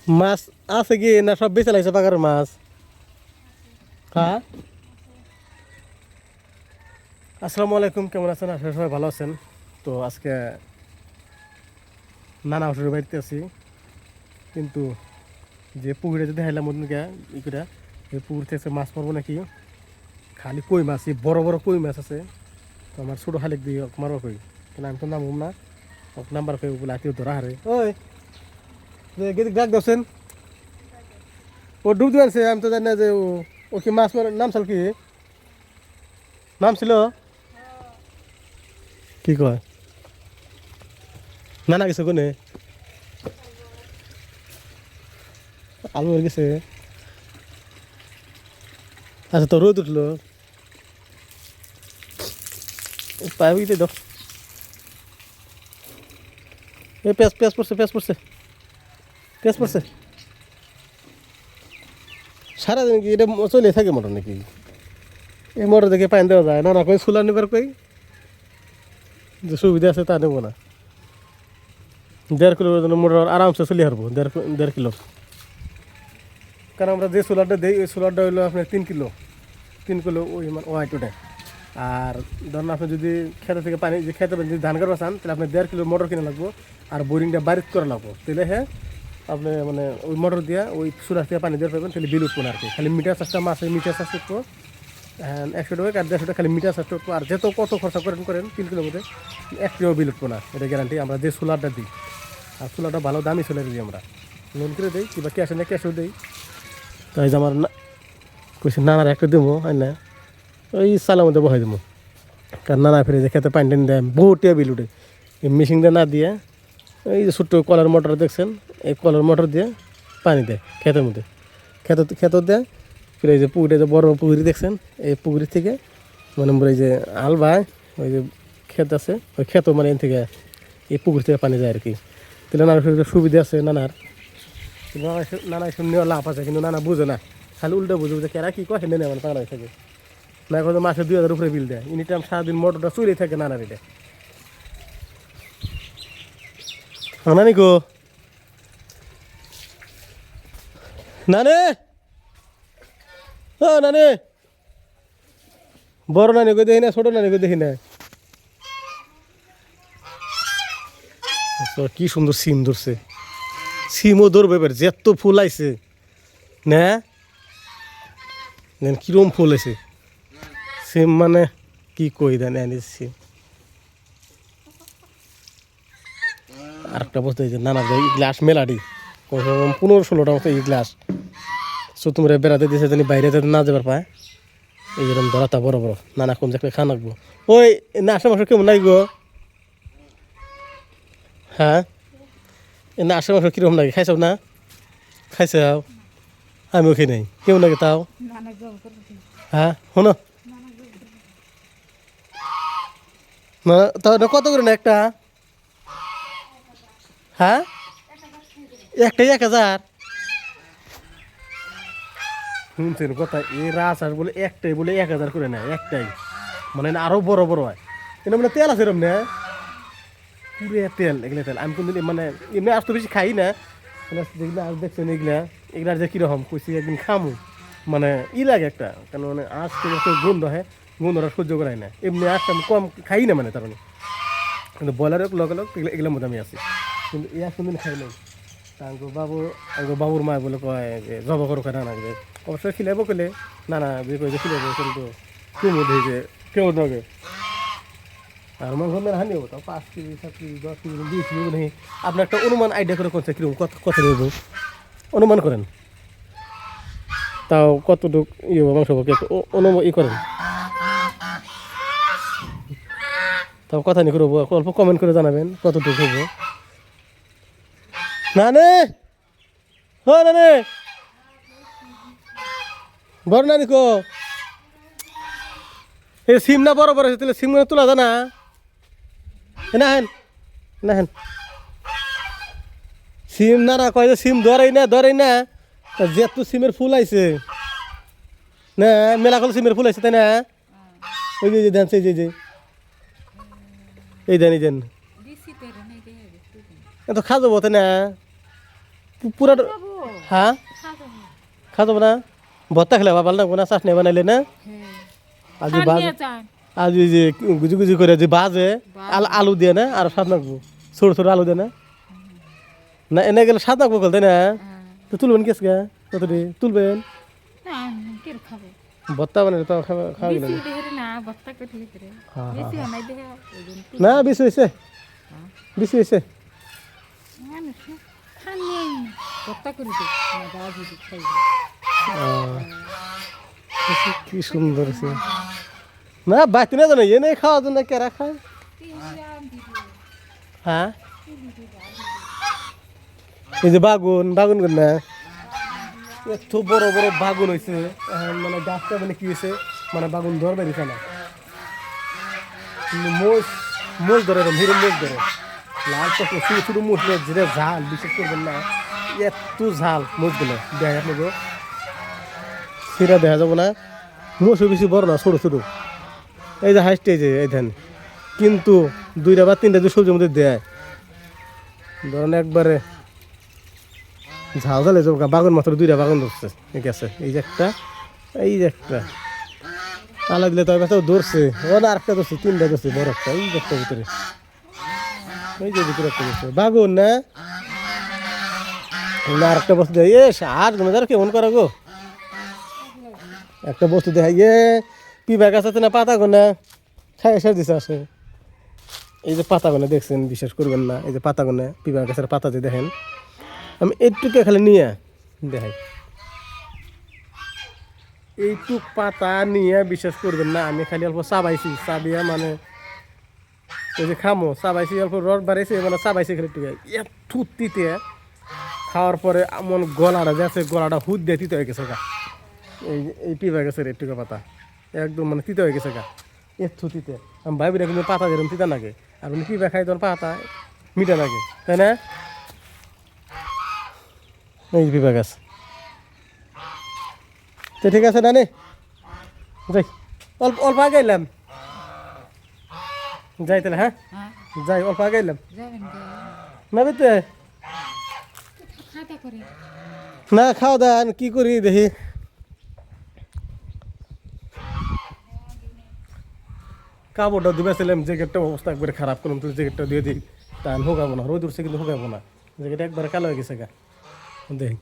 মাছ আছে কি না সব বেঁচে লাগছে পাকার মাছ? হ্যাঁ। আসসালামু আলাইকুম, কেমন আছেন? আসলে সবাই ভালো আছেন। তো আজকে নানা অসুরের বাড়িতে আছি, কিন্তু যে পুকুরে যদি হাইলাম ওদিনকে ই করে এই পুকুর থেকে মাছ পাবো নাকি, খালি কই মাছ, এই বড় বড় কই মাছ আছে। তো আমার ছোটো হালিক দিয়ে মারবা কই, কিন্তু আমি তো নামুম না, নাম্বার কই বলে আত্মীয় ধরা হারে। ওই ডাক দোসেন, ও ডুব দিয়েছে, আমি তো জানি না যে ও কি মাছ মারার নাম চাল কি নাম ছিল, কি কয় নানা গেছে কোনে আলু হয়ে গেছে। আচ্ছা, তো রোদ উঠলো, পাইবি তো এই পেঁয়াজ পেঁয়াজ পড়ছে, পেঁয়াজ পড়ছে, পেঁয়াজ পড়ছে। সারাদিন কি এটা চলে থাকে মোটর নাকি? এই মোটর দেখে পানি দেওয়া যায় না? না কই সোলার নিবার কই যে সুবিধা আছে তা নেবো না। 1.5 কিলোর জন্য মোটর আরামসে চলে হারবো, 1.5 কিলো। কারণ আমরা যে সোলারটা দিই ওই সোলারটা হইলো আপনার 3 কিলো, 3 কিলো ওই মানে ওয়াইট ওটা। আর ধরুন আপনি যদি খেতে থেকে পানি যে খেতে যদি ধান কাটবা চান, তাহলে আপনি 1.5 কিলো মোটর কিনে লাগবো, আর বোরিংটা বারিত করা লাগবো। তাহলে হ্যাঁ আপনি মানে ওই মোটর দিয়ে ওই সুরাজ থেকে পানি দিয়ে পাবেন, তাহলে বিল উঠবো না আর কি। খালি মিটার চার্জটা মাসে মিটার চার্জ উঠবো 100 টাকা, আর 150 টাকা খালি মিটার চার্জ উঠবো। আর যেত কত খরচা করেন 3 কিলোর মধ্যে 1 টাকাও বিল উঠবো না, এটা গ্যারান্টি। আমরা যে সোলারটা দিই, আর সোলারটা ভালো দামি সোলার দিই আমরা, লোন করে দিই কিংবা ক্যাশে না ক্যাশেও দিই। তাই যে আমার কইছে নানার একটা দেবো হয় না, ওই চালের মধ্যে বহাই দেবো। কারণ নানা ফিরে যে খেতে পানি টানি দেয় বহুত টিয়া বিল উঠে, এই মেশিন দিয়ে না দিয়ে এই যে ছোট্ট কলার মোটর দেখছেন, এই কলার মোটর দিয়ে পানি দেয় খেতের মধ্যে, খেত দেয়। ফিরে এই যে পুকুরে যে বড় পুকুরি দেখছেন, এই পুকুরি থেকে মানে এই যে আল বায় ওই যে ক্ষেত আছে, ওই ক্ষেত মানে এন থেকে এই পুকুর থেকে পানি যায় আর কি। তাহলে নানার সুবিধা আছে নানার, কিন্তু নানা এসব নেওয়া লাভ আছে, কিন্তু নানা বুঝে না, খালি উল্টো বুঝে বুঝে কেরা কী কয় নেই মানে পাগলা থাকে না। এখন মাসে 2,000 উপরে বিল দেয়, এনি টাইম সারাদিন মোটরটা চুরি থাকে নানার এটা। নানি গো, নানি, ও নানি, বড় নানি কই দেখি না, ছোট নানি কই দেখি না। কি সুন্দর সিম ধরছে, সিমও ধরবে এবার, যেত ফুল আইছে না, কিরম ফুল আছে সিম, মানে কি কই দেন আনিস সিম। আর একটা বস্তু এই যে নানা এই গ্লাস মেলাডি, কমসে কম 15-16টা মতো এই গ্লাস। সো তোমরা বেড়াতে দিয়েছে জানি বাইরে যাতে না যাবার পায়, এইরকম ধরাতা বড় বড় নানা কোন জায়গায় খান রাখবো। ওই না আশেপাশে কেমন নাই গো? হ্যাঁ, না আশেপাশে কিরকম লাগে? খাইছাও না? খাইছাও? আমিও খাই নাই, কেমন লাগে তাও? হ্যাঁ শোনো না, তাও কত করে না একটা? হ্যাঁ, একটাই 1,000? শুনছেন কথা, এই রাজহাঁস বলে একটাই বলে 1,000 করে নেয়, একটাই মানে আরো বড় বড় হয়। এটা মানে তেল আছে এরম না, পুরে তেল, এগুলো তেল। আমি কোনদিন মানে এমনি আজ তো বেশি খাই না, যেগুলো আজ দেখছেন এগুলা, এগুলার যে কীরকম কইছি একদিন খামু, মানে লাগে একটা, কারণ মানে আজ তো গন্ধ হয়, গন্ধটা সহ্য করাই না। এমনি আজটা আমি কম খাই না মানে, তার মানে কিন্তু ব্রয়লারের লগে লগ এগুলোর মধ্যে আমি আছি, কিন্তু এই এক কোনদিন খাই নাই। তা বাবুর মা বলে কয় যে জব করো খায় নানা, অবশ্যই খিলাইব কইলে নানা যে কয় যে খিলাইব, কিন্তু কেমন যে কেমন লাগে। আর মাংস মেলা হানি হবো, তাও 5 কেজি 7 কেজি 10 কেজি 20 কেজি নেই। আপনি একটা অনুমান আইডিয়া করে করছে কিরকম কত নেব, অনুমান করেন, তাও কতটুক ইয়ে মাংস অনুমান ই করেন, তাও কথা নি করবো, অল্প কমেন্ট করে জানাবেন কতটুকু হবো। না নে, হ না নে, বড় নানি কো এই সিম না বড় বড় আছে, তাহলে সিম তোলা যায় না? না হেন, না হেন সিম না কয় যে সিম ধরেই না, যেত সিমের ফুল আইছে না, মেলা কল সিমের ফুল আইছে তাই না? ওই যে দেন সেই যে এই দেন এই দেন, এত খাওয়া যাবো তাই না? পুরা হ্যাঁ খাওয়া যাবো না ভর্তা খেলে ভালো লাগবো না চাটনি বানাইলে না আর যে বাজে আর ওই যে গুজি গুজি করে যে বাজে আলু দিয়ে না আর স্বাদ লাগবো ছোট ছোট আলু দিয়ে না না এনে গেলে স্বাদ লাগবো তাই না তো তুলবেন কেস গা কতটি তুলবেন ভর্তা বানাইলে তো খাওয়া গেল না বেশি হয়েছে বেশি হয়েছে কি সুন্দর না বাড়তে না জানো এনে খাওয়ার জন্য কেরা খায় হ্যাঁ এই যে বাগুন বাগুন কর না এত বড় বড় বাগুন হয়েছে মানে গাছটা মানে কি হয়েছে মানে বাগুন ধরবে দিছে না মোষ মোষ ধরে হিরো মোষ ধরে লাল চক্র শুরু শুরু মোষ যেটা ঝাল বিশেষ করবেন না এত ঝাল মোষগুলো দেখা আপনাকে সেটা দেখা যাবো না মোষও বেশি বড় না ছোটো ছোটো এই যে হাইস্ট এই যে এই ধান কিন্তু 2টা বা 3টা যে সবজির মধ্যে দেয় ধরেন একবারে ঝাল ঝালে যাবো বাগান মাত্র 2টা বাগান ধরছে ঠিক আছে এই যে একটা আলা দিলে তো কাছে ধরছে ও না আরেকটা ধরছে 3টা ধরছে বড় একটা এই যে একটা ভিতরে এই যে ভিতরে একটা ধরছে বাগুন না আরেকটা বস্তু দেয় আর জমিদার কেমন করা গো একটা বস্তু দেখাই পিবা গাছ আছে না পাতা গোনা খাই এসে দিছে আসে এই যে পাতা গোনা দেখছেন বিশ্বাস করবেন না এই যে পাতা গোনা পিবা গাছের পাতা যে দেখেন আমি এইটুকু খালি নিয়ে দেখাই এইটুক পাতা নিয়ে বিশ্বাস করবেন না আমি খালি অল্প চাবাইছি চাবিয়া মানে এই যে খামো চাবাইছি অল্প রড বাড়াইছি মানে চাবাইছি খালি একটু এত তিতে খাওয়ার পরে এমন গলাটা যাচ্ছে গলাটা হুদ দিয়ে তিতে হয়ে গেছে গা এই পিবা গাছের একটুকু পাতা একদম মানে তিতে হয়ে গেছে গা এত তিতে আমি ভাবিরা কিন্তু পাতা যেরকম তিতা লাগে আর পিবা খাই তখন পাতা মিঠা লাগে তাই না এই পিবা গাছ তো ঠিক আছে নানি যাই অল্প অল্প আগে এলাম যাই তাহলে হ্যাঁ যাই অল্প আগে এলাম না বেতে না খাওয়া দাওয়া কি করি দেখি কাপড়টা দিবেছিলাম জ্যাকেটটা অবস্থা একবারে খারাপ করলাম তুই জ্যাকেটটা দিয়ে দিই তা হোকাবো না রোদ উঠছে কিন্তু হোকাবো না জ্যাকেট একবারে কালো হয়ে গেছে গা দেখি